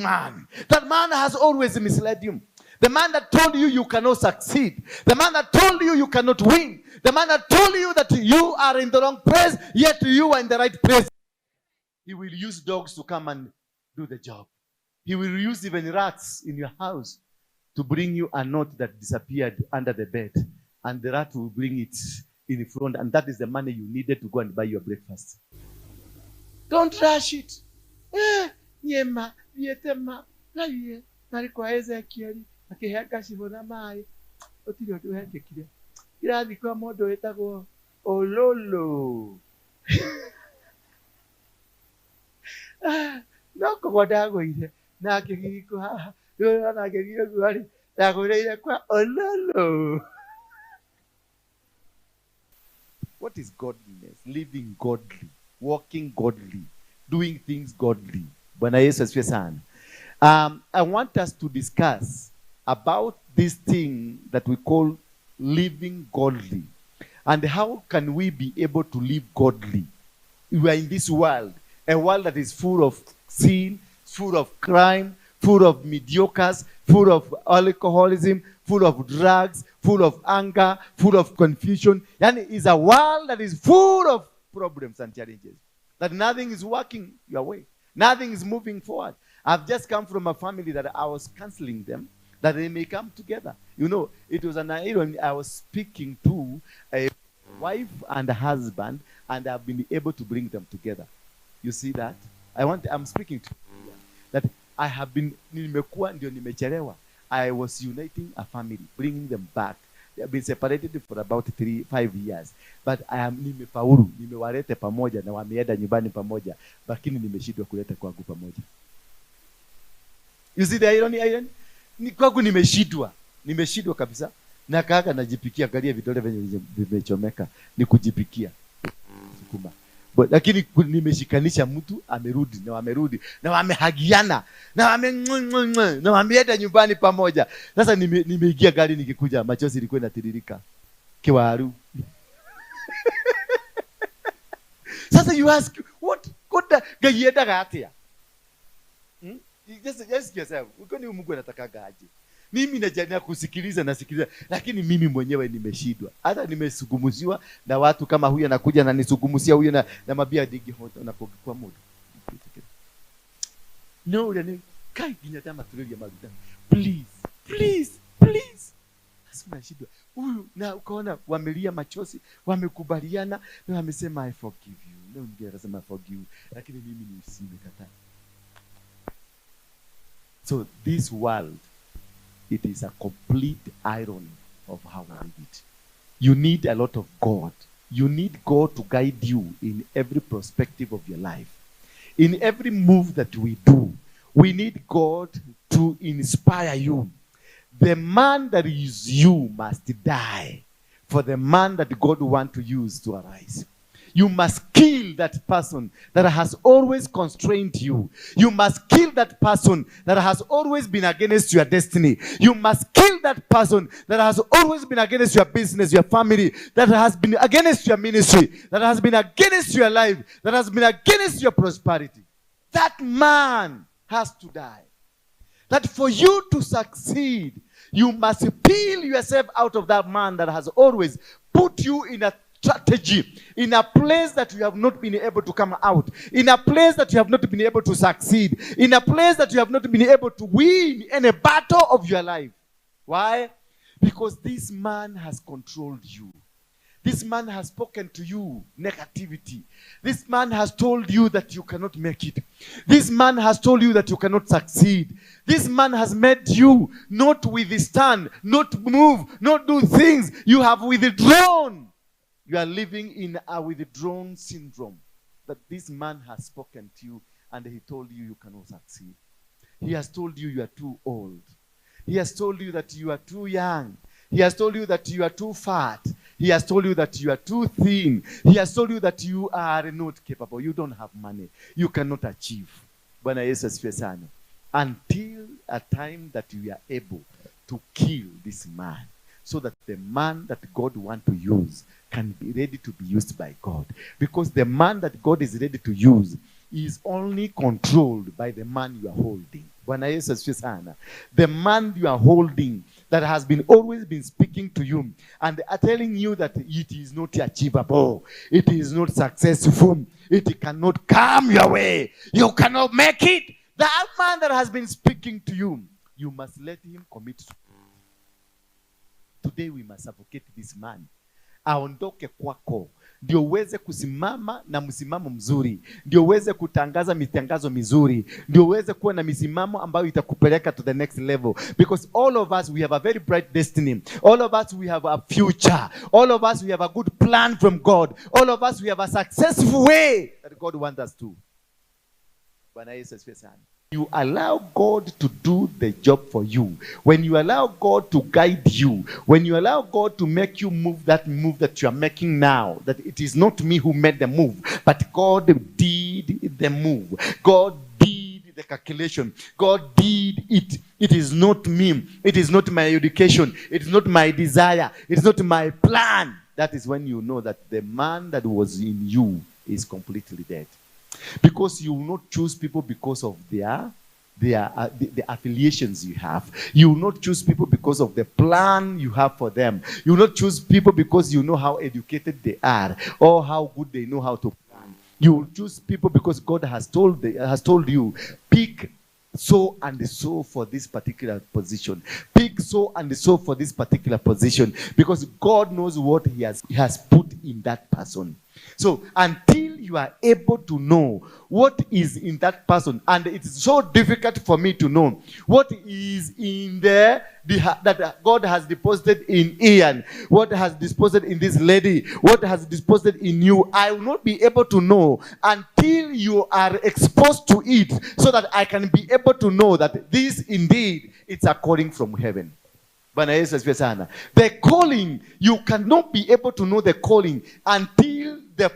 man. That man has always misled you. The man that told you you cannot succeed. The man that told you you cannot win. The man that told you that you are in the wrong place, yet you are in the right place. He will use dogs to come and do the job. He will use even rats in your house to bring you a note that disappeared under the bed. And the rat will bring it in front. And that is the money you needed to go and buy your breakfast. Don't rush it. Nyema, vietema, naye, nalikuwaeza ya kiari, akiheka shivona mai, otiri otuheke kire. Irathi kwa modo etagwo ololo. Noko wadago ire, na akihiko ha, yo na akihiko gwari, dagore ire kwa ololo. What is godliness? Living godly, walking godly, doing things godly. Bwana Yesu asifiwe sana. I want us to discuss about this thing that we call living godly. And how can we be able to live godly? We are in this world, a world that is full of sin, full of crime, full of mediocres, full of alcoholism, full of drugs, full of anger, full of confusion. And it's a world that is full of problems and challenges. That nothing is working your way. Nothing is moving forward. I've just come from a family that I was counseling them that they may come together. You know, it was an irony. I was speaking to a wife and a husband, and I've been able to bring them together. You see that? I'm speaking to you that I have been, I was uniting a family, bringing them back. They have been separated for about 5 years. But I am nimefaulu, nimewarete pamoja na wameenda nyumbani pamoja, lakini nimeshindwa kuleta kwangu pamoja. You see the irony? Ni kwangu nimeshindwa kabisa. Na kaka najipikia, angalia vidole venye vimechomeka, ni kujipikia. Sukuma. Lakini nimeshikanisha mtu amerudi na wamehagiana na wameenda nyumbani pamoja. Sasa nimeingia gari nikikuja, machozi ilikuwa inatiririka kiwaru. Sasa you ask, what gayeda gatia? Just yourself. Uko ni Mungu anataka aje? Mimi najaribu kusikiliza, lakini mimi mwenyewe nimeshindwa. Hata nimesugumuziwa na watu kama huyu anakuja na nisugumusia huyu na mabia digi hoto na kwa modo. No, ule kai ginyatama tulio ya maluda. Please. Asema shidwa. Huyu na ukaona wamelia machozi, wamekubaliana na wamesema I forgive you. No, ningesema I forgive you, lakini mimi nimekataa. So this world, it is a complete irony of how we live it. You need a lot of God. You need God to guide you in every perspective of your life. In every move that we do, we need God to inspire you. The man that is you must die for the man that God wants to use to arise. You must kill that person that has always constrained you. You must kill that person that has always been against your destiny. You must kill that person that has always been against your business, your family, that has been against your ministry, that has been against your life, that has been against your prosperity. That man has to die. That for you to succeed, you must peel yourself out of that man that has always put you in a strategy, in a place that you have not been able to come out, in a place that you have not been able to succeed, in a place that you have not been able to win any battle of your life. Why? Because this man has controlled you. This man has spoken to you negativity. This man has told you that you cannot make it. This man has told you that you cannot succeed. This man has made you not withstand, not move, not do things. You have withdrawn. You are living in a withdrawn syndrome. That this man has spoken to you and he told you you cannot succeed. He has told you you are too old. He has told you that you are too young. He has told you that you are too fat. He has told you that you are too thin. He has told you that you are not capable. You don't have money. You cannot achieve. Bwana Yesu asifiwe sana. Until a time that you are able to kill this man, so that the man that God wants to use can be ready to be used by God. Because the man that God is ready to use is only controlled by the man you are holding. Bwana Yesu asifiwe sana. The man you are holding that has been always been speaking to you and are telling you that it is not achievable, it is not successful, it cannot come your way, you cannot make it. That man that has been speaking to you, you must let him commit. Today we must advocate this man. Aondoke kwako, ndio uweze kusimama na msimamo mzuri, ndio uweze kutangaza mitangazo mizuri, ndio uweze kuwa na misimamo ambayo itakupeleka to the next level. Because all of us, we have a very bright destiny. All of us, we have a future. All of us, we have a good plan from God. All of us, we have a successful way that God wants us to. Bwana Yesu asifiwe sana. You allow God to do the job for you, when you allow God to guide you, when you allow God to make you move that you are making now, that it is not me who made the move, but God did the move. God did the calculation. God did it. It is not me. It is not my education. It is not my desire. It is not my plan. That is when you know that the man that was in you is completely dead. Because you will not choose people because of the affiliations you have. You will not choose people because of the plan you have for them. You will not choose people because you know how educated they are or how good they know how to plan. You will choose people because God has told you, pick so and so for this particular position. Pick so and so for this particular position. Because God knows what he has put in that person. So until you are able to know what is in that person, and it's so difficult for me to know what is in there that God has deposited in Ian, what has deposited in this lady, what has deposited in you, I will not be able to know until you are exposed to it, so that I can be able to know that this indeed it's a calling from heaven. The calling, you cannot be able to know the calling until the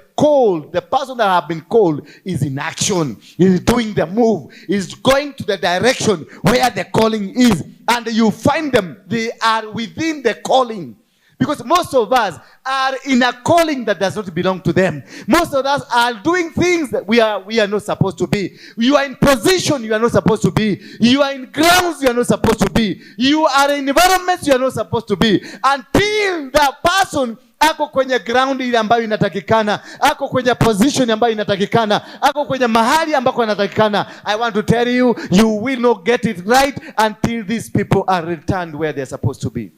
person that have been called is in action, is doing the move, is going to the direction where the calling is. And you find them, they are within the calling. Because most of us are in a calling that does not belong to them. Most of us are doing things that we are not supposed to be. You are in position you are not supposed to be. You are in grounds you are not supposed to be. You are in environments you are not supposed to be. Until that person ako kwenye ground ile ambayo inatakikana, ako kwenye position ambayo inatakikana, ako kwenye mahali ambako inatakikana. I want to tell you, you will not get it right until these people are returned where they are supposed to be.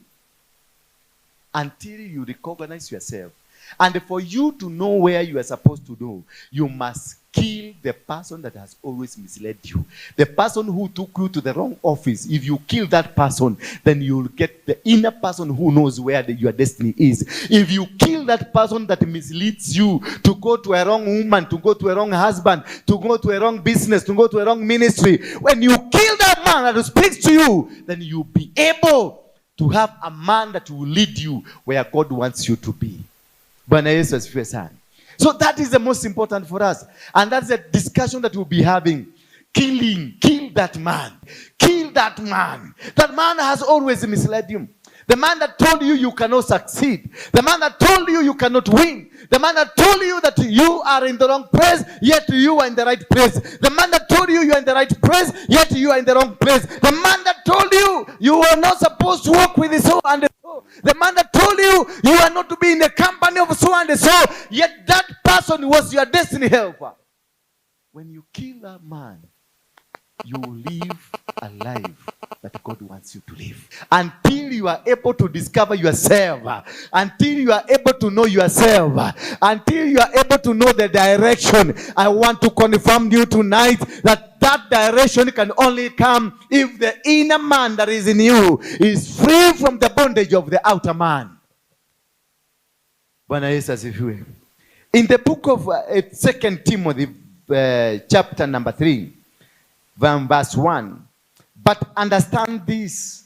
Until you recognize yourself. And for you to know where you are supposed to know, you must kill the person that has always misled you. The person who took you to the wrong office. If you kill that person, then you will get the inner person who knows where your destiny is. If you kill that person that misleads you to go to a wrong woman, to go to a wrong husband, to go to a wrong business, to go to a wrong ministry, when you kill that man that speaks to you, then you'll be able to have a man that will lead you where God wants you to be. Bwana Yesu asifiwe sana. So that is the most important for us. And that's the discussion that we'll be having. Kill that man. Kill that man. That man has always misled you. The man that told you you cannot succeed. The man that told you you cannot win. The man that told you that you are in the wrong place, yet you are in the right place. The man that told you you are in the right place, yet you are in the wrong place. The man that told you you are not supposed to walk with so and so. The man that told you you are not to be in the company of so and so, yet that person was your destiny helper. When you kill that man, you live a life that God wants you to live. Until you are able to discover yourself, until you are able to know yourself, until you are able to know the direction, I want to confirm you tonight that direction can only come if the inner man that is in you is free from the bondage of the outer man. In the book of 2 Timothy, chapter number 3, verse 1, but understand this,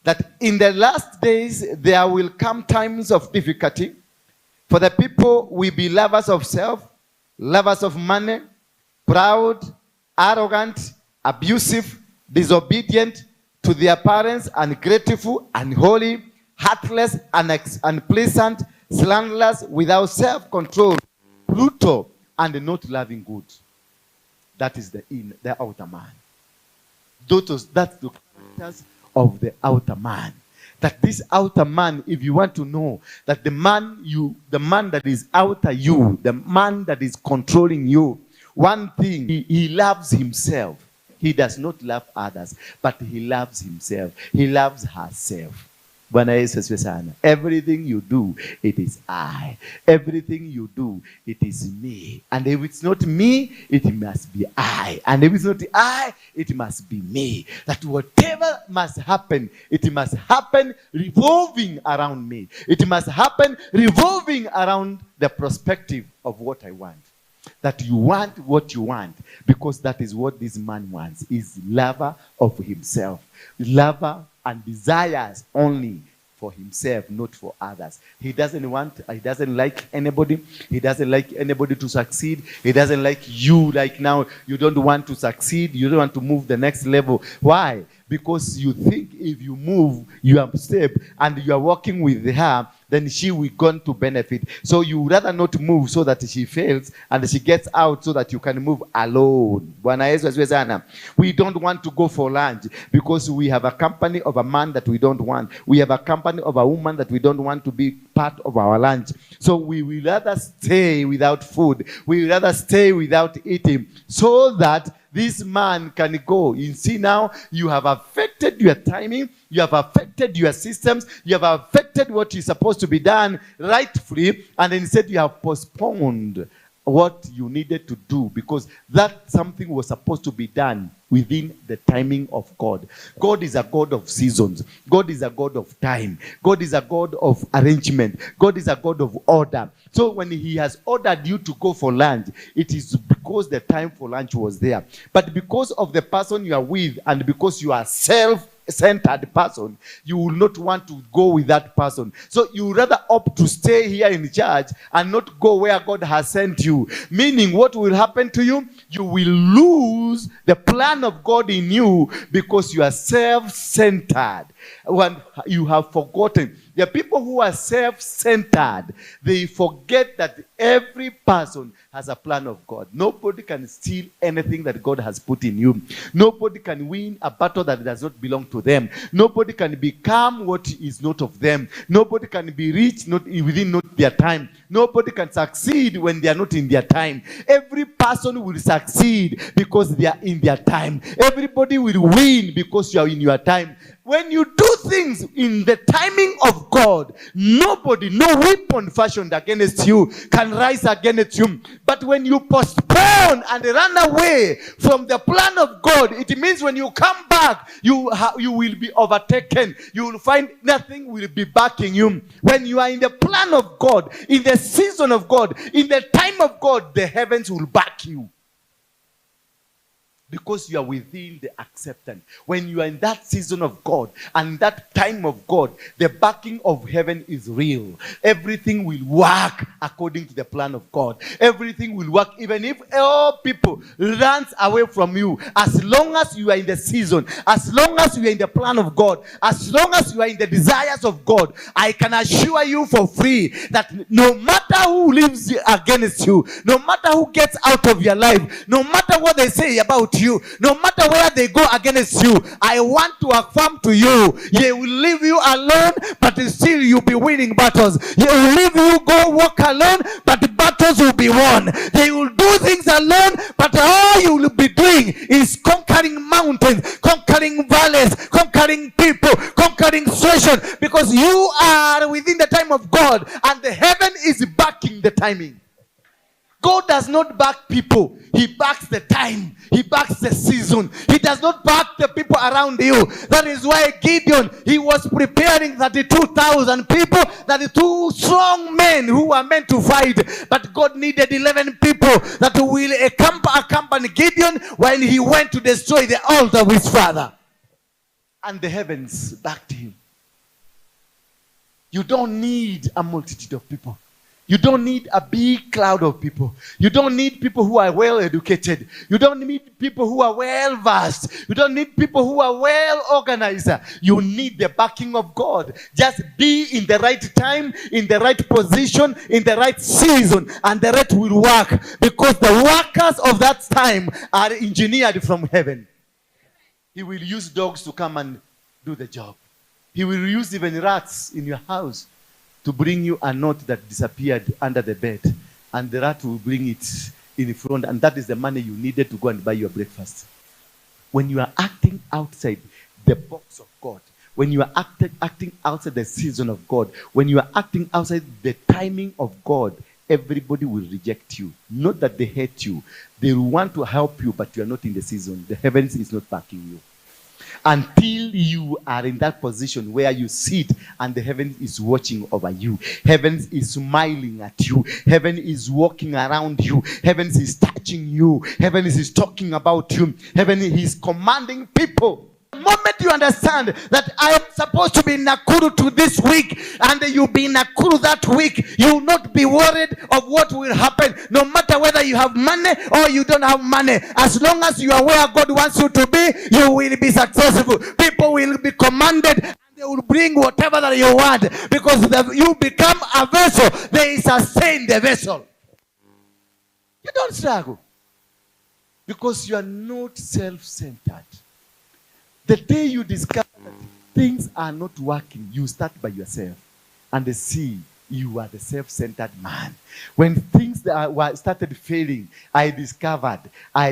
that in the last days there will come times of difficulty, for the people will be lovers of self, lovers of money, proud, arrogant, abusive, disobedient to their parents, ungrateful, unholy, heartless, unpleasant, slanderous, without self-control, brutal, and not loving good. That is the outer man. That's the characters of the outer man. That this outer man, if you want to know that the man that is outer you, the man that is controlling you, one thing, he loves himself. He does not love others, but he loves himself. He loves herself. Everything you do, it is I. Everything you do, it is me. And if it's not me, it must be I. And if it's not I, it must be me. That whatever must happen, it must happen revolving around me. It must happen revolving around the perspective of what I want. That you want what you want, because that is what this man wants. Is lover of himself. Lover and desires only for himself, not for others. He doesn't like anybody. He doesn't like anybody to succeed. He doesn't like you. Like now, you don't want to succeed. You don't want to move the next level. Why? Because you think if you move, you are step, and you are working with her, then she will going to benefit. So you rather not move so that she fails and she gets out so that you can move alone. We don't want to go for lunch because we have a company of a man that we don't want. We have a company of a woman that we don't want to be part of our lunch. So we will rather stay without food. We will rather stay without eating so that this man can go. You see now, you have affected your timing. You have affected your systems. You have affected what is supposed to be done rightfully. And instead you have postponed what you needed to do, because that something was supposed to be done within the timing of God. God is a God of seasons. God is a God of time. God is a God of arrangement. God is a God of order. So when he has ordered you to go for lunch, it is because the time for lunch was there. But because of the person you are with, and because you are self-centered person, you will not want to go with that person. So you rather opt to stay here in church and not go where God has sent you. Meaning, what will happen to you? You will lose the plan of God in you because you are self-centered. When you have forgotten. The people who are self-centered, they forget that every person has a plan of God. Nobody can steal anything that God has put in you. Nobody can win a battle that does not belong to them. Nobody can become what is not of them. Nobody can be rich within not their time. Nobody can succeed when they are not in their time. Every person will succeed because they are in their time. Everybody will win because you are in your time. When you do things in the timing of God, no weapon fashioned against you can rise against you. But when you postpone and run away from the plan of God, it means when you come back, you will be overtaken. You will find nothing will be backing you. When you are in the plan of God, in the season of God, in the time of God, the heavens will back you. Because you are within the acceptance. When you are in that season of God and that time of God, the backing of heaven is real. Everything will work according to the plan of God. Everything will work even if all people runs away from you. As long as you are in the season, as long as you are in the plan of God, as long as you are in the desires of God, I can assure you for free that no matter who lives against you, no matter who gets out of your life, no matter what they say about you, no matter where they go against you, I want to affirm to you, they will leave you alone, but still you'll be winning battles. They will leave you go walk alone, but the battles will be won. They will do things alone, but all you will be doing is conquering mountains, conquering valleys, conquering people, conquering situations, because you are within the time of God, and the heaven is backing the timing. God does not back people. He backs the time. He backs the season. He does not back the people around you. That is why Gideon, he was preparing 32,000 people, 32 strong men who were meant to fight. But God needed 11 people that will accompany Gideon when he went to destroy the altar of his father. And the heavens backed him. You don't need a multitude of people. You don't need a big cloud of people. You don't need people who are well educated. You don't need people who are well versed. You don't need people who are well organized. You need the backing of God. Just be in the right time, in the right position, in the right season, and the rest will work, because the workers of that time are engineered from heaven. He will use dogs to come and do the job. He will use even rats in your house to bring you a note that disappeared under the bed. And the rat will bring it in front. And that is the money you needed to go and buy your breakfast. When you are acting outside the box of God, when you are acting outside the season of God, when you are acting outside the timing of God, everybody will reject you. Not that they hate you. They will want to help you, but you are not in the season. The heavens is not backing you. Until you are in that position where you sit and the heaven is watching over you. Heaven is smiling at you. Heaven is walking around you. Heaven is touching you. Heaven is talking about you. Heaven is commanding people. The moment you understand that I am supposed to be in Nakuru to this week, and you'll be in Nakuru that week, you will not be worried of what will happen, no matter whether you have money or you don't have money. As long as you are where God wants you to be, you will be successful. People will be commanded, and they will bring whatever that you want, because you become a vessel. They sustain the vessel. You don't struggle, because you are not self-centered. The day you discover that things are not working, you start by yourself and see you are the self-centered man. When things started failing, I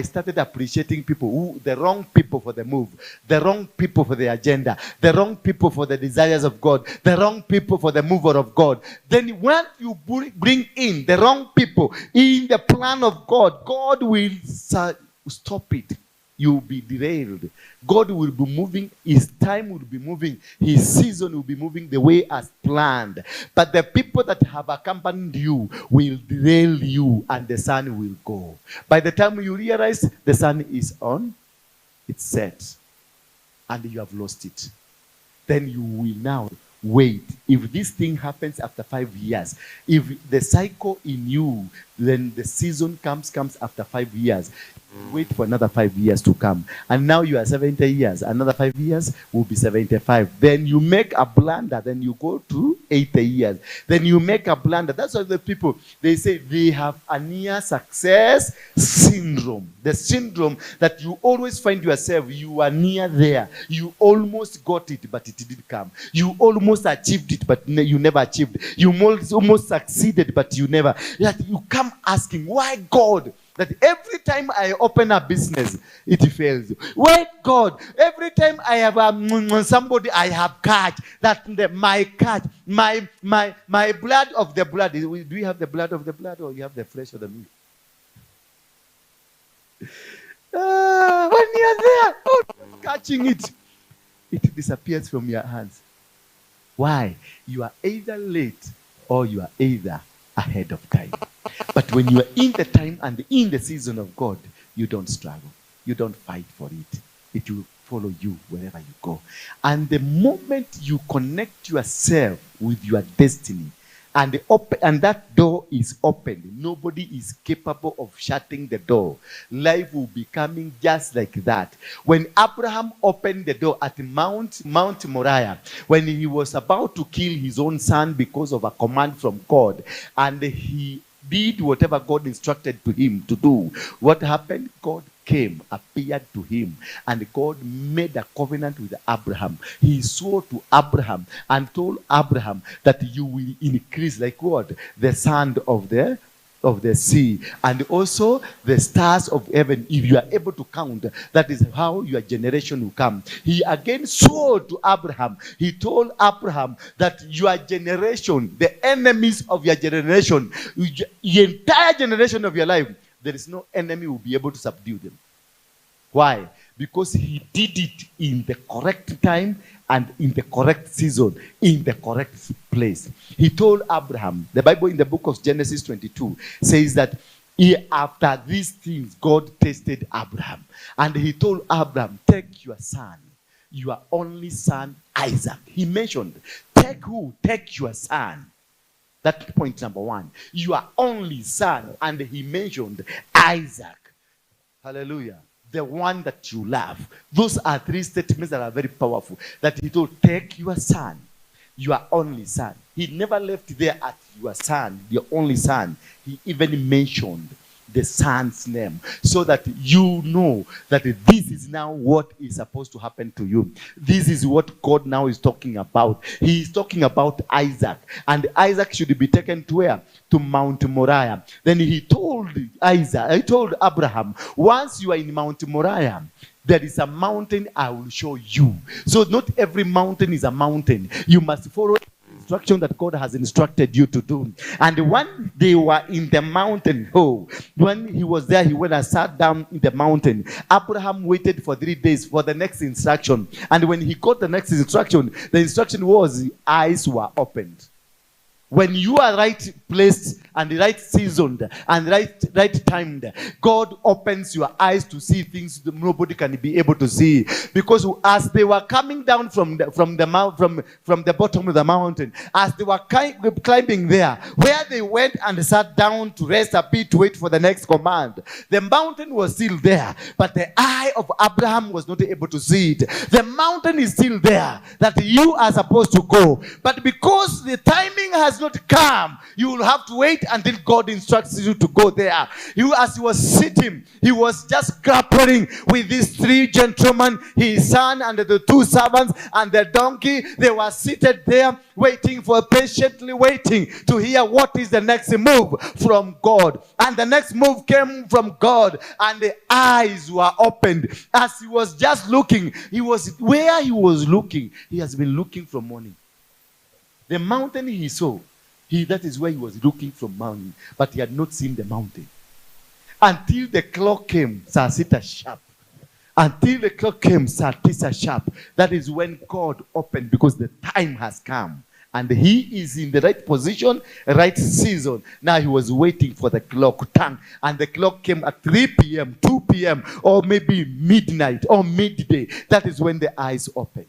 started appreciating people, the wrong people for the move, the wrong people for the agenda, the wrong people for the desires of God, the wrong people for the mover of God. Then when you bring in the wrong people in the plan of God, God will stop it. You will be derailed. God will be moving. His time will be moving. His season will be moving the way as planned. But the people that have accompanied you will derail you, and the sun will go. By the time you realize the sun is on, it's set, and you have lost it. Then you will now wait. If this thing happens after 5 years, if the cycle in you, then the season comes after 5 years. Wait for another 5 years to come. And now you are 70 years. Another 5 years will be 75. Then you make a blunder. Then you go to 80 years. Then you make a blunder. That's why the people, they say they have a near success syndrome. The syndrome that you always find yourself, you are near there. You almost got it, but it didn't come. You almost achieved it, but you never achieved. You almost succeeded, but you never. That you come asking, why God? That every time I open a business, it fails. Why God? Every time I have somebody I have catch, that my catch, my blood of the blood. Do you have the blood of the blood, or you have the flesh of the meat? When you're there, catching it, it disappears from your hands. Why? You are either late or you are either ahead of time. But when you are in the time and in the season of God, you don't struggle. You don't fight for it. It will follow you wherever you go. And the moment you connect yourself with your destiny, and that door is opened, nobody is capable of shutting the door. Life will be coming just like that. When Abraham opened the door at Mount Moriah, when he was about to kill his own son because of a command from God, and he did whatever God instructed to him to do, what happened? God came, appeared to him, and God made a covenant with Abraham. He swore to Abraham and told Abraham that you will increase like what? The sand of the sea, and also the stars of heaven. If you are able to count, that is how your generation will come. He again swore to Abraham. He told Abraham that your generation, the enemies of your generation, the entire generation of your life, there is no enemy who will be able to subdue them. Why? Because he did it in the correct time and in the correct season, in the correct place. He told Abraham, the Bible in the book of Genesis 22 says that after these things, God tested Abraham. And he told Abraham, take your son, your only son, Isaac. He mentioned, take who? Take your son. That's point number one. Your only son. And he mentioned Isaac. Hallelujah. The one that you love. Those are three statements that are very powerful. That he told, take your son, your only son. He never left there at your son, your only son. He even mentioned the son's name, so that you know that this is now what is supposed to happen to you. This is what God now is talking about. He is talking about Isaac, and Isaac should be taken to where? To Mount Moriah. Then he told Abraham, once you are in Mount Moriah, there is a mountain I will show you. So not every mountain is a mountain. You must follow instruction that God has instructed you to do. And when they were in the mountain, when he was there, he went and sat down in the mountain. Abraham waited for 3 days for the next instruction. And when he got the next instruction, the instruction was eyes were opened. When you are right placed and right seasoned and right timed, God opens your eyes to see things that nobody can be able to see. Because as they were coming down from the bottom of the mountain, as they were climbing there, where they went and sat down to rest a bit to wait for the next command, the mountain was still there, but the eye of Abraham was not able to see it. The mountain is still there that you are supposed to go, but because the timing has not come, you will have to wait until God instructs you to go there. As he was sitting, he was just grappling with these 3 gentlemen, his son and the 2 servants and the donkey. They were seated there patiently waiting to hear what is the next move from God. And the next move came from God, and the eyes were opened. As he was just looking, he was looking. He has been looking from morning. The mountain he saw, that is where he was looking from mountain, but he had not seen the mountain. Until the clock came, Sasita sharp. Until the clock came, Satisa sharp. That is when God opened, because the time has come. And he is in the right position, right season. Now he was waiting for the clock tongue. And the clock came at 3 p.m., 2 p.m., or maybe midnight or midday. That is when the eyes opened.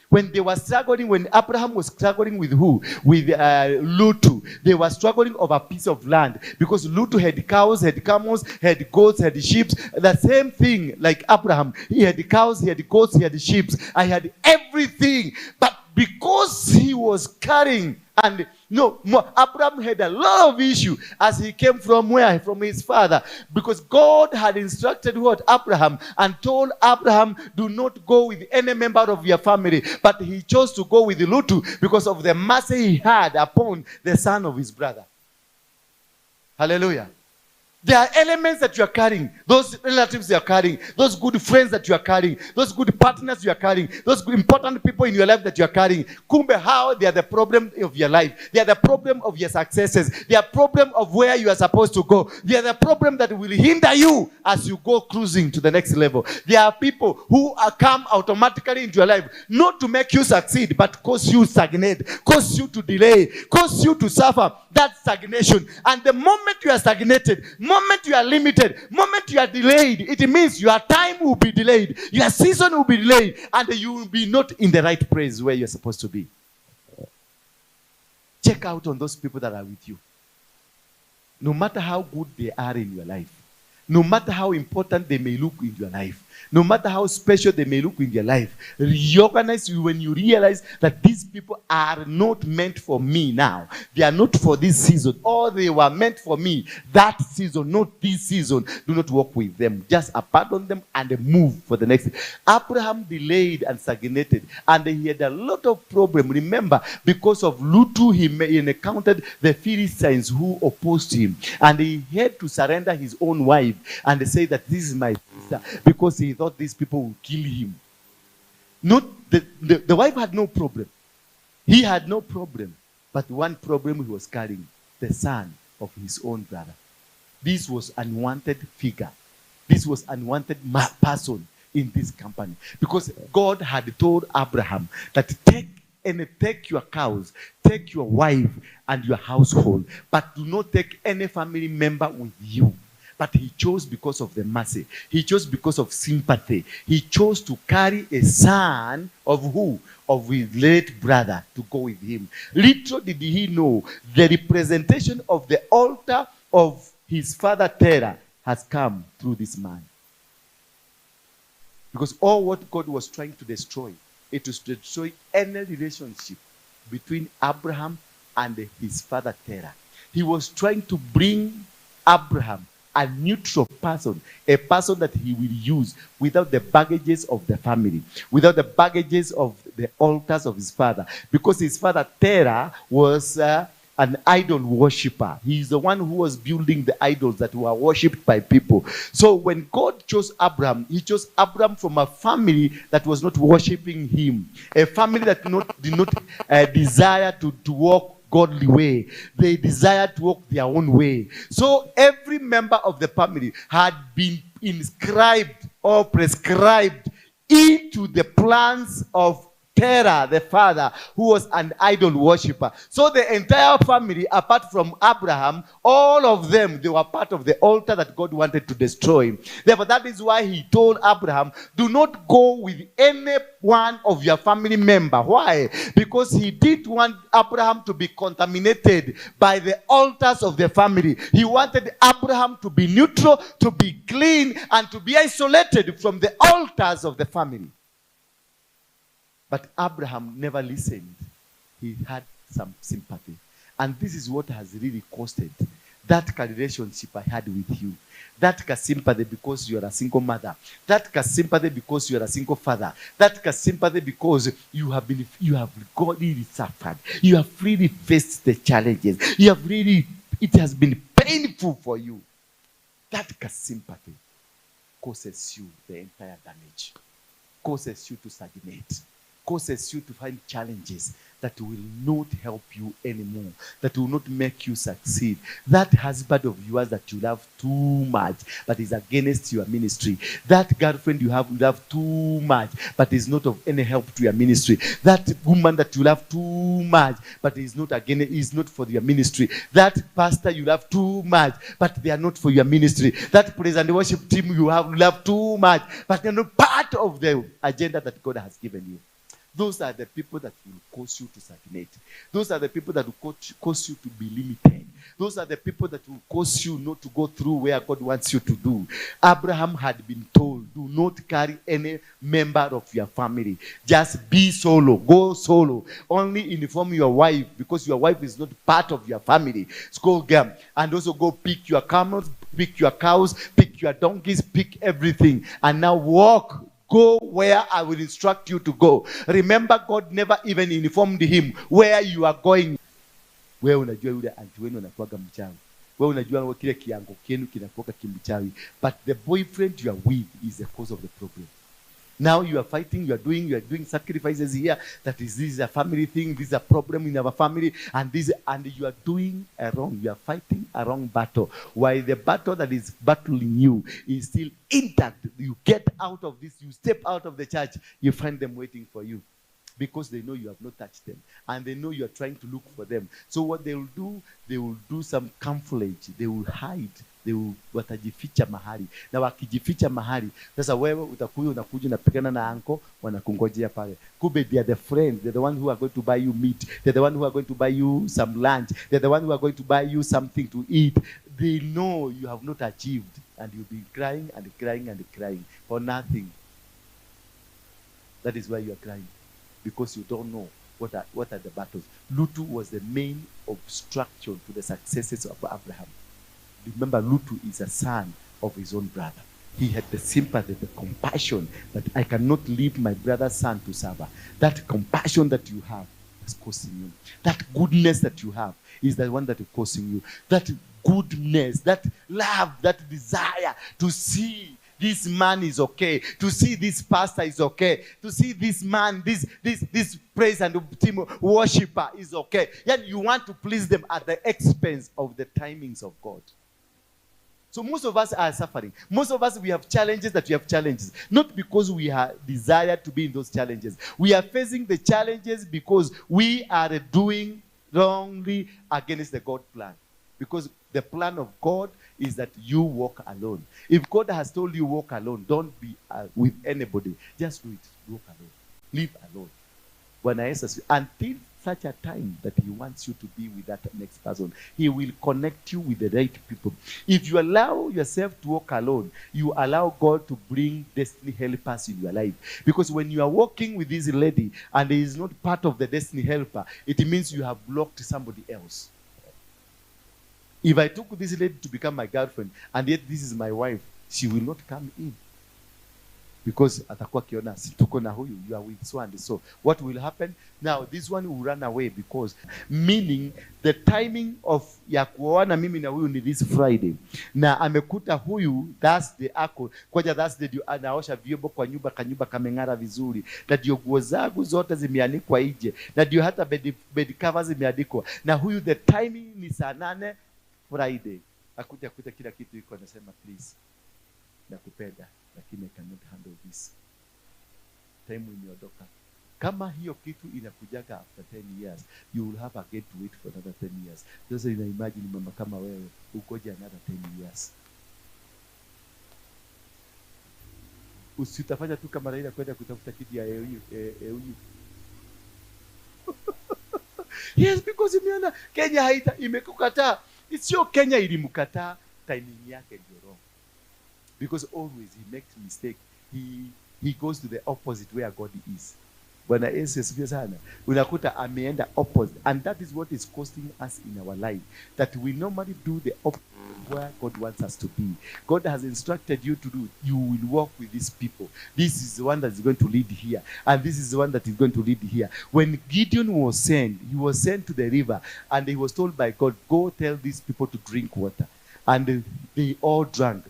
When they were struggling, when Abraham was struggling with who? With Lutu. They were struggling over a piece of land. Because Lutu had cows, had camels, had goats, had sheep. The same thing like Abraham. He had cows, he had goats, he had sheep. I had everything. But because he was carrying, and Abraham had a lot of issue as he came from where? From his father. Because God had instructed Abraham and told Abraham, do not go with any member of your family. But he chose to go with Lutu because of the mercy he had upon the son of his brother. Hallelujah. There are elements that you are carrying, those relatives you are carrying, those good friends that you are carrying, those good partners you are carrying, those good important people in your life that you are carrying. Kumbe, how they are the problem of your life. They are the problem of your successes. They are problem of where you are supposed to go. They are the problem that will hinder you as you go cruising to the next level. There are people who come automatically into your life, not to make you succeed, but cause you stagnate, cause you to delay, cause you to suffer that stagnation. And the moment you are stagnated, moment you are limited, moment you are delayed, it means your time will be delayed, your season will be delayed, and you will be not in the right place where you're supposed to be. Check out on those people that are with you. No matter how good they are in your life, no matter how important they may look in your life, no matter how special they may look in your life, reorganize you when you realize that these people are not meant for me now. They are not for this season. Or they were meant for me that season, not this season. Do not work with them. Just abandon them and move for the next. Abraham delayed and stagnated, and he had a lot of problem. Remember, because of Lutu, he encountered the Philistines who opposed him, and he had to surrender his own wife and say that this is my sister, because he thought these people would kill him. Not the wife had no problem. He had no problem. But one problem he was carrying, the son of his own brother. This was unwanted figure. This was unwanted person in this company. Because God had told Abraham that take your cows, take your wife and your household, but do not take any family member with you. But he chose because of the mercy. He chose because of sympathy. He chose to carry a son of who? Of his late brother to go with him. Little did he know the representation of the altar of his father Terah has come through this man. Because all what God was trying to destroy, it was to destroy any relationship between Abraham and his father Terah. He was trying to bring Abraham a neutral person, a person that he will use without the baggages of the family, without the baggages of the altars of his father. Because his father, Terah, was an idol worshiper. He's the one who was building the idols that were worshipped by people. So when God chose Abraham, he chose Abraham from a family that was not worshiping him, a family that did not desire to walk godly way. They desired to walk their own way. So every member of the family had been inscribed or prescribed into the plans of Terah, the father, who was an idol worshiper. So the entire family, apart from Abraham, all of them, they were part of the altar that God wanted to destroy. Therefore, that is why he told Abraham, do not go with any one of your family member. Why? Because he didn't want Abraham to be contaminated by the altars of the family. He wanted Abraham to be neutral, to be clean, and to be isolated from the altars of the family. But Abraham never listened. He had some sympathy. And this is what has really costed that relationship I had with you. That sympathy because you are a single mother. That sympathy because you are a single father. That sympathy because you have really suffered. You have really faced the challenges. It has been painful for you. That sympathy causes you the entire damage. Causes you to stagnate. Causes you to find challenges that will not help you anymore, that will not make you succeed. That husband of yours that you love too much, but is against your ministry. That girlfriend you love too much, but is not of any help to your ministry. That woman that you love too much, but is not for your ministry. That pastor you love too much, but they are not for your ministry. That praise and worship team you love too much, but they are not part of the agenda that God has given you. Those are the people that will cause you to stagnate. Those are the people that will cause you to be limited. Those are the people that will cause you not to go through where God wants you to do. Abraham had been told, do not carry any member of your family. Just be solo. Go solo. Only inform your wife, because your wife is not part of your family. So go and also go pick your camels, pick your cows, pick your donkeys, pick everything. And now walk. Go where I will instruct you to go. Remember, God never even informed him where you are going. Wewe unajua yule anti wenu anakuaga mchawi. Wewe unajua kile kiango kenu kinakuaga kimchawi. But the boyfriend you are with is the cause of the problem. Now you are fighting, you are doing sacrifices here. This is a family thing, this is a problem in our family, and you are doing a wrong. You are fighting a wrong battle. While the battle that is battling you is still intact. You get out of this, you step out of the church, you find them waiting for you. Because they know you have not touched them. And they know you are trying to look for them. So what they will do some camouflage. They will hide. Watajificha mahali. Na wakijificha mahali, sasa wewe unakuja unapigana na anko, wanakungojea pale. Kube, they are the friends. They're the one who are going to buy you meat. They're the one who are going to buy you some lunch. They're the one who are going to buy you something to eat. They know you have not achieved. And you'll be crying and crying and crying for nothing. That is why you are crying. Because you don't know what are the battles. Lutu was the main obstruction to the successes of Abraham. Remember, Lutu is a son of his own brother. He had the sympathy, the compassion that I cannot leave my brother's son to suffer. That compassion that you have is causing you. That goodness that you have is the one that is causing you. That goodness, that love, that desire to see this man is okay, to see this pastor is okay, to see this man, this praise and team worshiper is okay. Yet you want to please them at the expense of the timings of God. So most of us are suffering. Most of us, we have challenges that we have challenges. Not because we have desire to be in those challenges. We are facing the challenges because we are doing wrongly against the God plan. Because the plan of God is that you walk alone. If God has told you walk alone, don't be with anybody. Just do it. Walk alone. Live alone. Until such a time that he wants you to be with that next person, he will connect you with the right people. If you allow yourself to walk alone, you allow God to bring destiny helpers in your life. Because when you are walking with this lady and he is not part of the destiny helper, it means you have blocked somebody else. If I took this lady to become my girlfriend, and yet this is my wife, she will not come in. Because atakuwa kiona tuko na huyu, you are with so and so. What will happen? Now this one will run away, because meaning the timing of ya kuoana mimi na huyu ni this Friday. Na amekuta huyu Thursday ako. Koja Thursday ndio anaosha vyombo kwa nyumba, kanyumba kameng'ara vizuri. Na ndio nguo zangu zote zimeanikwa nje. Na ndio hata bed covers zimeandikwa. Na huyu the timing ni saa 8 Friday. Akuja kuta kila kitu iko, anasema please, nakupenda lakini I cannot handle this. Time imeondoka. Kama hiyo kitu inakujaga after 10 years, you will have again to wait for another 10 years. Sasa ina imagine mama kama wewe ukoje another 10 years. Usitafanya tu kama Raila kwenda kutafuta kiti ya EU. Yes, because imeona Kenya haita imekukataa. It's your Kenya ilimkataa, timing yake ndio wrong. Because always he makes mistake. He goes to the opposite where God is. Bwana Yesu asifiwe sana. Unakuta ameenda opposite, and that is what is costing us in our life, that we normally do the opposite where God wants us to be. God has instructed you to do. You will walk with these people. This is the one that is going to lead here, and this is the one that is going to lead here. When Gideon was sent, he was sent to the river, and he was told by God, go tell these people to drink water. And they all drank.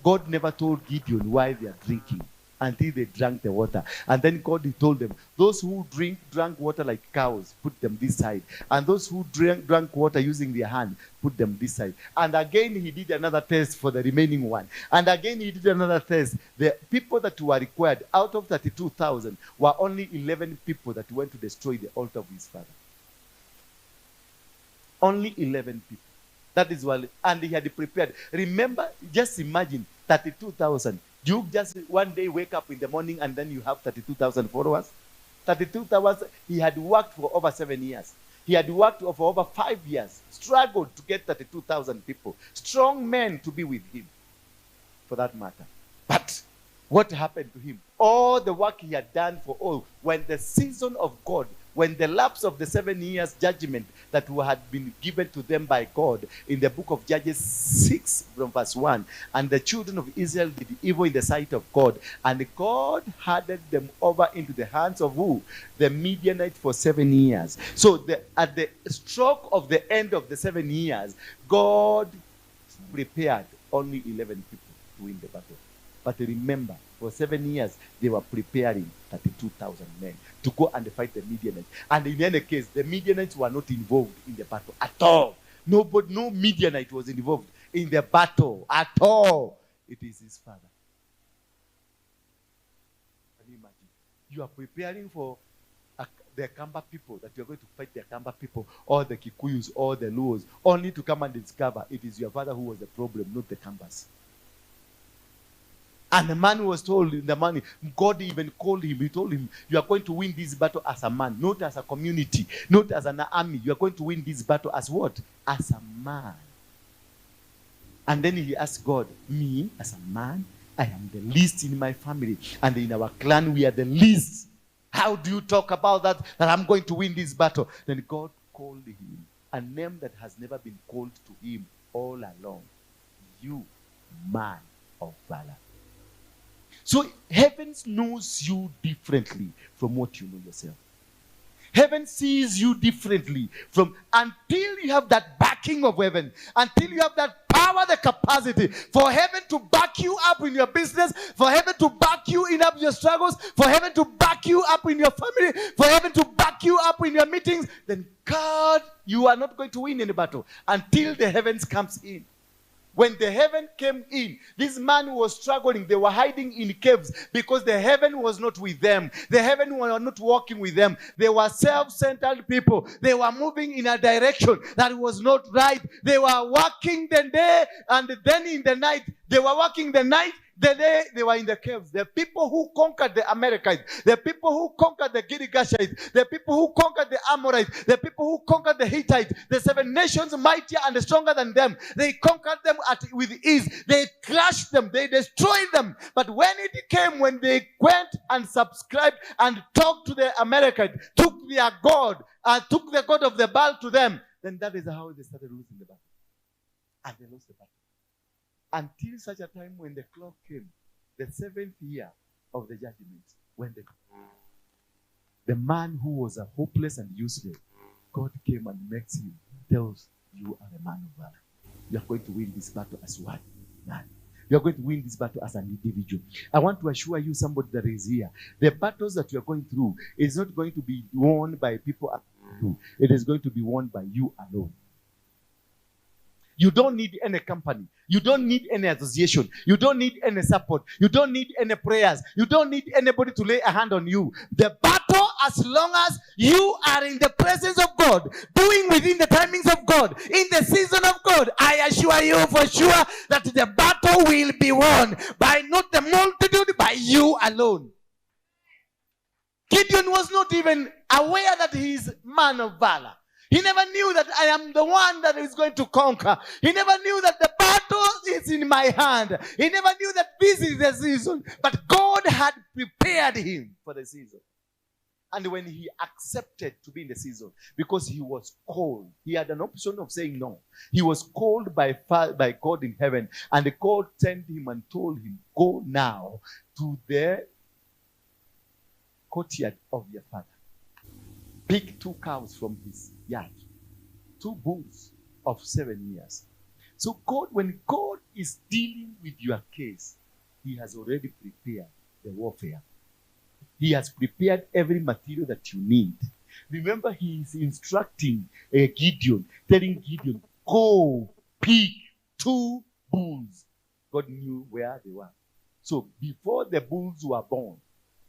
God never told Gideon why they are drinking until they drank the water. And then God told them, those who drank water like cows, put them this side. And those who drank water using their hand, put them this side. And again he did another test for the remaining one. And again he did another test. The people that were required, out of 32,000, were only 11 people that went to destroy the altar of his father. Only 11 people. That is what, and he had prepared. Remember, just imagine 32,000. You just one day wake up in the morning and then you have 32,000 followers. 32,000. He had worked for over 7 years. He had worked for over 5 years. Struggled to get 32,000 people. Strong men to be with him, for that matter. But what happened to him? All the work he had done for all, when the season of God, when the lapse of the 7 years judgment that had been given to them by God in the book of Judges 6 from verse 1, and the children of Israel did evil in the sight of God, and God handed them over into the hands of who? The Midianites for 7 years. So at the stroke of the end of the 7 years, God prepared only 11 people to win the battle. But remember, for 7 years, they were preparing 32,000 men to go and fight the Midianites. And in any case, the Midianites were not involved in the battle at all. No Midianite was involved in the battle at all. It is his father. Can you imagine? You are preparing for the Kamba people, that you are going to fight the Kamba people, or the Kikuyus, or the Luos, only to come and discover it is your father who was the problem, not the Kambas. And the man was told in the morning, God even called him. He told him, you are going to win this battle as a man, not as a community, not as an army. You are going to win this battle as what? As a man. And then he asked God, me as a man, I am the least in my family. And in our clan, we are the least. How do you talk about that I'm going to win this battle? Then God called him a name that has never been called to him all along. You, man of valor. So heaven knows you differently from what you know yourself. Heaven sees you differently from, until you have that backing of heaven, until you have that power, the capacity for heaven to back you up in your business, for heaven to back you in up your struggles, for heaven to back you up in your family, for heaven to back you up in your meetings, then God, you are not going to win any battle until the heavens comes in. When the heaven came in, this man was struggling. They were hiding in caves because the heaven was not with them. The heaven were not walking with them. They were self-centered people. They were moving in a direction that was not right. They were working the day, and then in the night, they were working the night. The day they were in the caves, the people who conquered the Amalekites, the people who conquered the Girgashites, the people who conquered the Amorites, the people who conquered the Hittites, the 7 nations mightier and stronger than them, they conquered them with ease. They crushed them, they destroyed them. But when it came, when they went and subscribed and talked to the Amalekites, took their God, took the God of the Baal to them, then that is how they started losing the battle. And they lost the battle. Until such a time when the clock came, the 7th year of the judgment, when the man who was a hopeless and useless, God came and makes him, tells you are a man of valor. You are going to win this battle as one man. You are going to win this battle as an individual. I want to assure you, somebody that is here, the battles that you are going through is not going to be won by people around you. It is going to be won by you alone. You don't need any company. You don't need any association. You don't need any support. You don't need any prayers. You don't need anybody to lay a hand on you. The battle, as long as you are in the presence of God, doing within the timings of God, in the season of God, I assure you for sure that the battle will be won by not the multitude, by you alone. Gideon was not even aware that he is man of valor. He never knew that I am the one that is going to conquer. He never knew that the battle is in my hand. He never knew that this is the season. But God had prepared him for the season. And when he accepted to be in the season, because he was called, he had an option of saying no. He was called by God in heaven. And God sent him and told him, go now to the courtyard of your father. Pick 2 cows from his yard, 2 bulls of 7 years. So God, when God is dealing with your case, he has already prepared the warfare. He has prepared every material that you need. Remember, he is instructing Gideon, telling Gideon, go pick 2 bulls. God knew where they were. So before the bulls were born,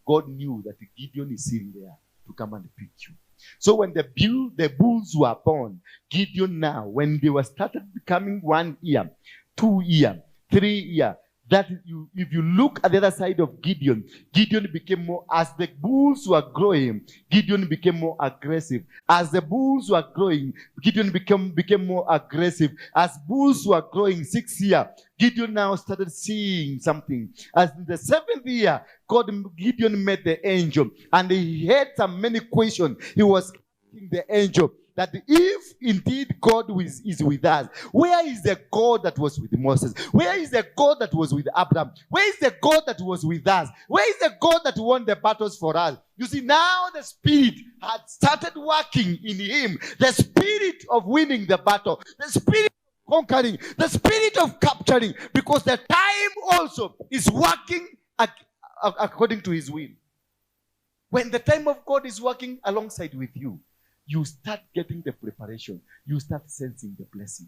God knew that Gideon is sitting there to come and pick you. So when the bulls were born, Gideon now, when they were started becoming 1 year, 2 year, 3 year, that if you look at the other side of Gideon, Gideon became more, as the bulls were growing, Gideon became more aggressive. As the bulls were growing, Gideon became more aggressive. As bulls were growing 6 year, Gideon now started seeing something. As in the 7th year, Gideon met the angel, and he had many questions. He was asking the angel that if indeed God is with us, where is the God that was with Moses? Where is the God that was with Abraham? Where is the God that was with us? Where is the God that won the battles for us? You see, now the Spirit had started working in him. The Spirit of winning the battle. The Spirit of conquering. The Spirit of capturing. Because the time also is working according to his will. When the time of God is working alongside with you, you start getting the preparation. You start sensing the blessing.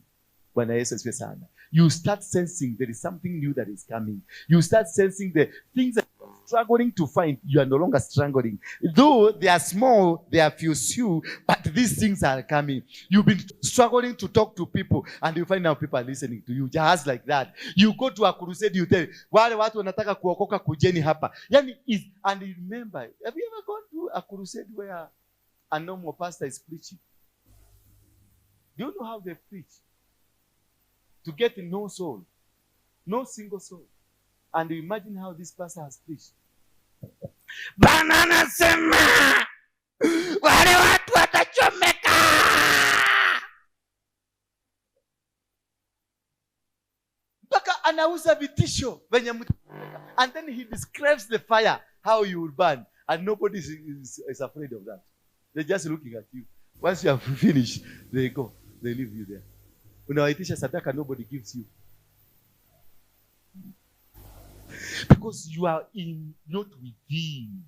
You start sensing there is something new that is coming. You start sensing the things that you are struggling to find. You are no longer struggling. Though they are small, they are few, but these things are coming. You've been struggling to talk to people, and you find out people are listening to you. Just like that. You go to a crusade, you tell, wale watu wanataka kuokoka kujeni hapa. And remember, have you ever gone to a crusade where a normal pastor is preaching? Do you know how they preach? To get no soul, no single soul. And you imagine how this pastor has preached. Banana sema, wale watu watachomeka. Mpaka anauza vitisho venye mtachomeka. And then he describes the fire, how you will burn. And nobody is afraid of that. They're just looking at you. Once you have finished, they go. They leave you there. Unawaitisha sadaka, nobody gives you. Because you are not within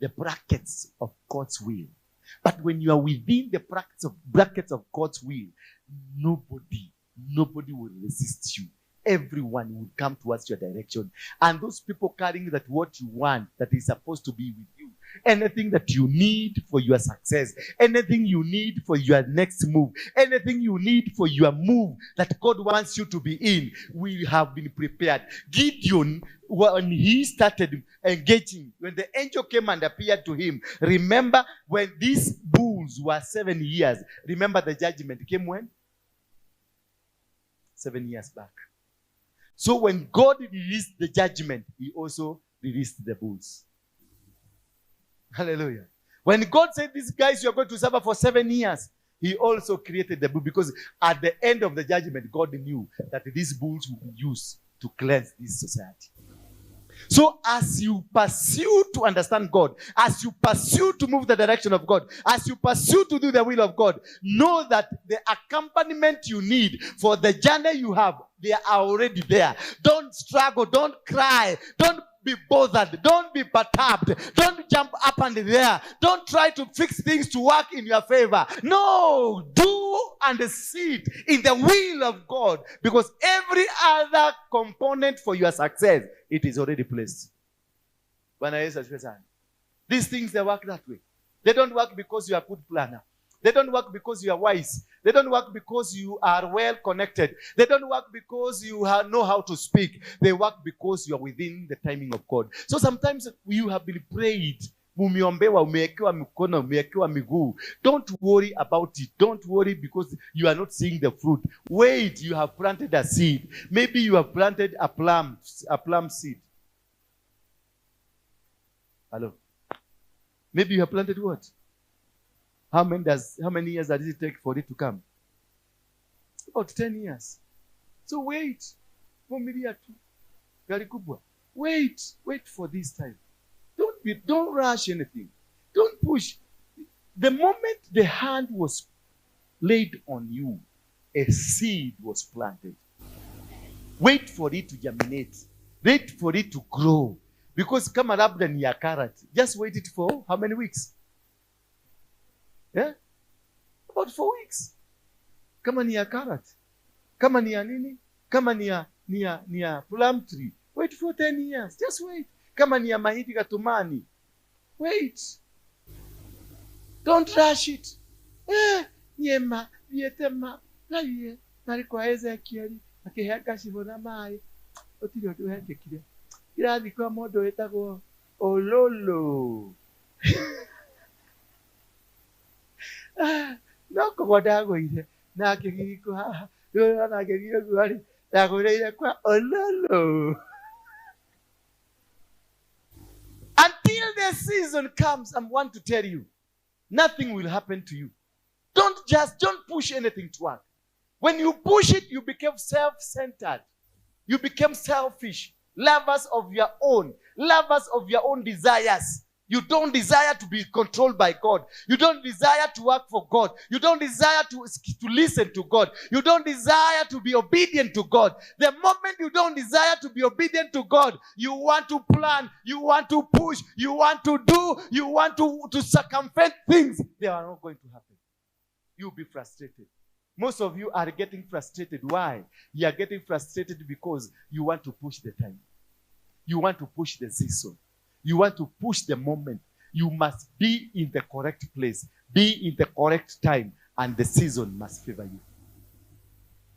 the brackets of God's will. But when you are within the brackets of God's will, nobody will resist you. Everyone will come towards your direction. And those people carrying that what you want, that is supposed to be with you, anything that you need for your success, anything you need for your next move, anything you need for your move that God wants you to be in, we have been prepared. Gideon, when he started engaging, when the angel came and appeared to him, remember when these bulls were 7 years, remember the judgment came when? 7 years back. So when God released the judgment, he also released the bulls. Hallelujah. When God said, these guys, you are going to suffer for 7 years, He also created the bull because at the end of the judgment, God knew that these bulls would be used to cleanse this society. So as you pursue to understand God, as you pursue to move the direction of God, as you pursue to do the will of God, know that the accompaniment you need for the journey you have, they are already there. Don't struggle, don't cry, don't be bothered, don't be perturbed, don't jump up and there, don't try to fix things to work in your favor. No, do and sit in the will of God, because every other component for your success, it is already placed. These things, they work that way. They don't work because you are a good planner. They don't work because you are wise. They don't work because you are well connected. They don't work because you know how to speak. They work because you are within the timing of God. So sometimes you have been prayed. Umeombewa, umewekewa mikono, umewekewa miguu. Don't worry about it. Don't worry because you are not seeing the fruit. Wait, you have planted a seed. Maybe you have planted a plum seed. Hello? Maybe you have planted what? How many years does it take for it to come? About 10 years. So wait. Wait for this time. Don't rush anything. Don't push. The moment the hand was laid on you, a seed was planted. Wait for it to germinate. Wait for it to grow. Because kama labda ni ya carrot, just wait it for how many weeks? Yeah? About 4 weeks. Kama ni ya carrot. Kama ni ya nini? Kama ni ya plum tree. Wait for 10 years. Just wait. Kama ni ya mahindi katumani. Wait. Don't rush it. Nyema, vietema, laie, narikwa Ezekieli, akiheka shibona mai. Otiri otuheke kile. Irathi kwa modo wetagwo ololo. No kogodago ire. Na akigiko ha. Yo na akigiko gwari. Dagoreire kwa ololo. Until the season comes, I want to tell you, nothing will happen to you. Don't push anything to work. When you push it, you become self-centered. You become selfish, lovers of your own desires. You don't desire to be controlled by God. You don't desire to work for God. You don't desire to listen to God. You don't desire to be obedient to God. The moment you don't desire to be obedient to God, you want to plan, you want to push, you want to do, you want to circumvent things. They are not going to happen. You'll be frustrated. Most of you are getting frustrated. Why? You are getting frustrated because you want to push the time. You want to push the season. You want to push the moment. You must be in the correct place, be in the correct time, and the season must favor you.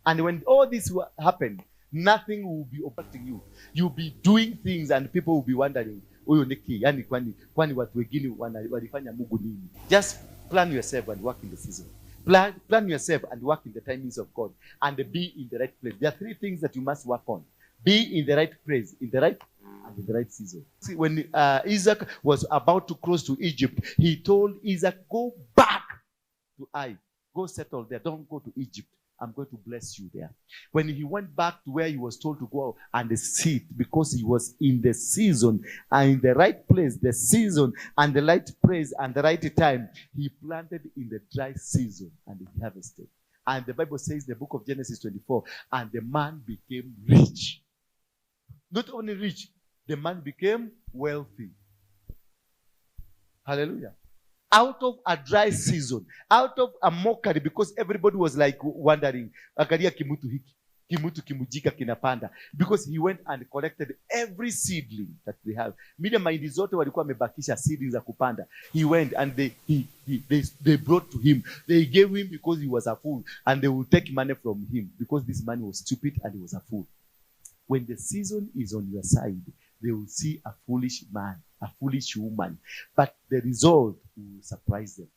And when all this will happen, nothing will be obstructing you. You'll be doing things and people will be wondering, kwani watu wengine walifanya Mungu nini? Just plan yourself and work in the season. Plan yourself and work in the timings of God and be in the right place. There are 3 things that you must work on. Be in the right place, in the right season. See, when Isaac was about to cross to Egypt, he told Isaac, go back to Ai. Go settle there. Don't go to Egypt. I'm going to bless you there. When he went back to where he was told to go and sit, because he was in the season and in the right place, the season and the right place and the right time, he planted in the dry season and he harvested. And the Bible says in the book of Genesis 24, and the man became rich. Not only rich, the man became wealthy. Hallelujah. Out of a dry season, out of a mockery, because everybody was like wondering, akalia kimutu hiki, kimutu kimujika kinapanda, because he went and collected every seedling that they have. Media mahindi zote walikuwa wamebakisha seedlings za kupanda. He went and they brought to him. They gave him because he was a fool, and they will take money from him because this man was stupid and he was a fool. When the season is on your side, they will see a foolish man, a foolish woman, but the result will surprise them.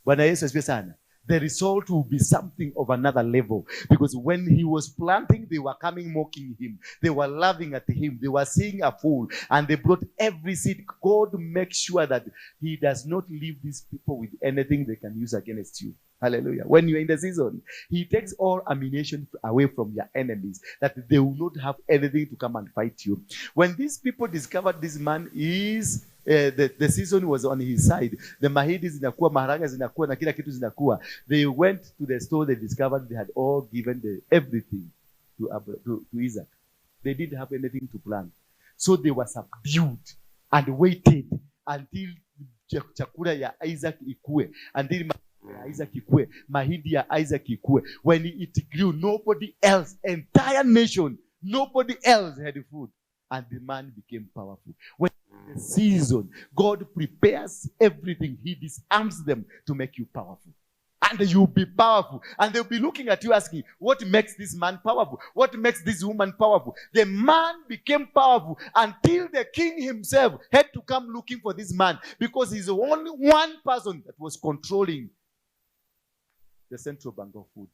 Bwana Yesu asifiwe sana. the result will be something of another level. Because when he was planting, they were coming mocking him. They were laughing at him. They were seeing a fool. And they brought every seed. God makes sure that he does not leave these people with anything they can use against you. Hallelujah. When you're in the season, he takes all ammunition away from your enemies, that they will not have anything to come and fight you. When these people discovered this man is the season was on his side, the mahidi zinakuwa, maharanga zinakuwa, na kila kitu zinakuwa, they went to the store, they discovered they had all given everything to Isaac. They didn't have anything to plant. So they were subdued and waited until chakula ya Isaac ikue, until Isaac ikue, mahindi ya Isaac ikue. When it grew, nobody else, entire nation, nobody else had food. And the man became powerful. When the season, God prepares everything. He disarms them to make you powerful. And you'll be powerful. And they'll be looking at you asking, what makes this man powerful? What makes this woman powerful? The man became powerful until the king himself had to come looking for this man, because he's the only one person that was controlling the central bank of food.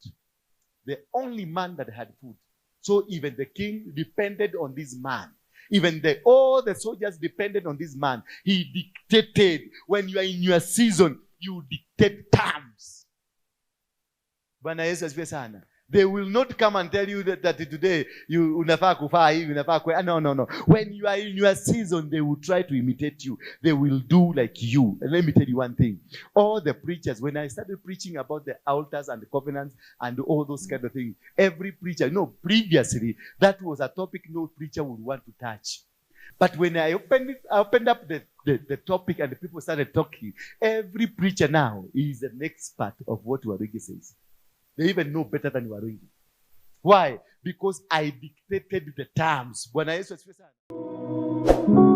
The only man that had food. So even the king depended on this man. Even all the soldiers depended on this man. He dictated. When you are in your season, you dictate terms. Bwana Yesu asifiwe sana. They will not come and tell you that today you unafaa kufaa hivi, unafaa kwa. No. When you are in your season, they will try to imitate you. They will do like you. And let me tell you one thing. All the preachers, when I started preaching about the altars and the covenants and all those kind of things, every preacher, previously, that was a topic no preacher would want to touch. But when I opened up the topic and the people started talking, every preacher now is an expert of what Waruinge says. They even know better than Waruinge. Why? Because I dictated the terms. Bwana Yesu asifiwe sana.